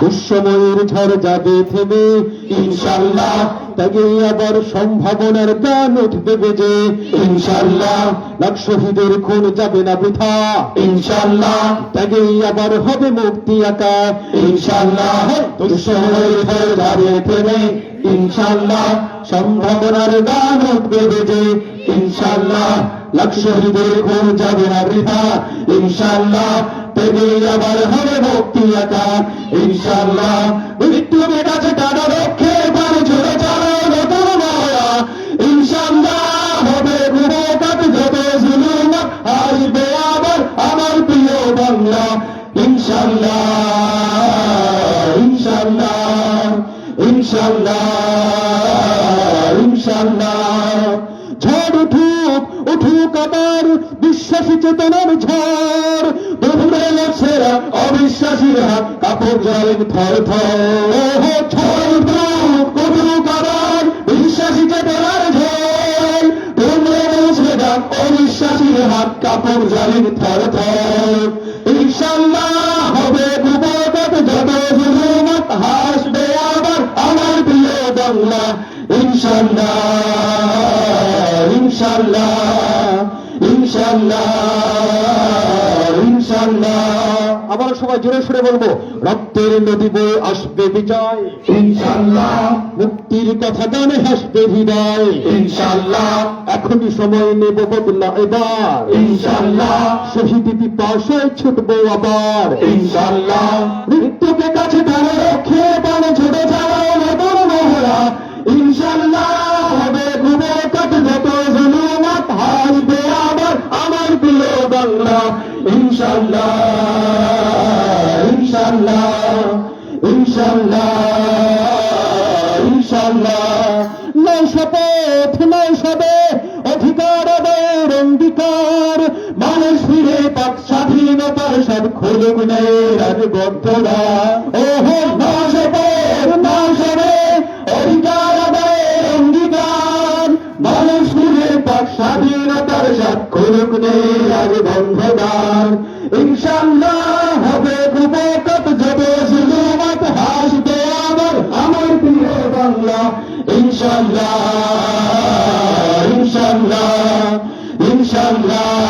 দুঃসময়ের ঝড় যাবে থেমে ইনশাআল্লাহ, ত্যাগে আবার সম্ভাবনার গান উঠবে বেজে ইনশাআল্লাহ, লাখ শহীদের খুন যাবে না বৃথা ইনশাআল্লাহ, ত্যাগে আবার হবে মুক্তি আকা ইনশাআল্লাহ। দুঃসময়ের ঝড় যাবে থেমে ইনশাআল্লাহ, সম্ভাবনার গান উঠবে বেজে ইনশাআল্লাহ, লাখ শহীদের খুন যাবে না বৃথা ইনশাআল্লাহ, ত্যাগে আবার হবে মুক্তি আকা ইনশাআল্লাহ। মৃত্যুর কাছে টানা রক্ষে প্রাণ ঝরে যাবে নতুন মায়া ইনশাআল্লাহ, হবে গুরুকাত যত জুলুম আসবে আবার আমার প্রিয় বাংলা ইনশাআল্লাহ ইনশাআল্লাহ ইনশাআল্লাহ ইনশাআল্লাহ। ঝড় উঠুক উঠুক আবার বিশ্বাসী চেতনার ঝড়, বন্ধুরে লক্ষ্যেরা অবিশ্বাসীর হাত কাপড় জালেন থর থর। ঝড় উঠুক উঠুক আবার বিশ্বাসী চেতনার ঝড়, বন্ধুরে লক্ষ্যেরা অবিশ্বাসীর হাত কাপড় জালেন থর থর। ইনশাআল্লাহ হবে গুরুকাত যত জুলুম হাসবে আবার আমার প্রিয় বাংলা ইনশাআল্লাহ ইনশাআল্লাহ ইনশাআল্লাহ ইনশাআল্লাহ। আবার সবাই জোরে সুরে বলবো, রক্তের নদী বয়ে আসবে বিজয় ইনশাআল্লাহ, মুক্তির কথা গানে হাসবে হৃদয় ইনশাআল্লাহ, এখনই সময় নেব বদলা এবার ইনশাআল্লাহ, শহীদ পিপাসায় ছুটবো আবার ইনশাআল্লাহ, মৃত্যুকে কাছে টানে রক্ষে প্রাণে ঝরে যাওয়া নতুন মহড়া ইনশাআল্লাহ, হবে গুরুকাত যত জুলুম হাসবে আবার আমার প্রিয় বাংলা ইনশাআল্লাহ ইনশাআল্লাহ ইনশাআল্লাহ ইনশাআল্লাহ। নয় শপথ নয় সবে অধিকার আদায়ের অঙ্গীকার, মানুষ ফিরে পাক স্বাধীনতার সব খুলুক ন্যায়ের আনুগত্যরা। ওহো নয় শপথ নয় সবে অধিকার আদায়ের অঙ্গীকার, মানুষ ফিরে পাক স্বাধীনতার সব খুলুক ন্যায়ের আনুগত্যদার ইনশাআল্লাহ, হবে গুরুকাত যত জুলুম হাসবে আবার আমার প্রিয় বাংলা ইনশাআল্লাহ ইনশাআল্লাহ ইনশাআল্লাহ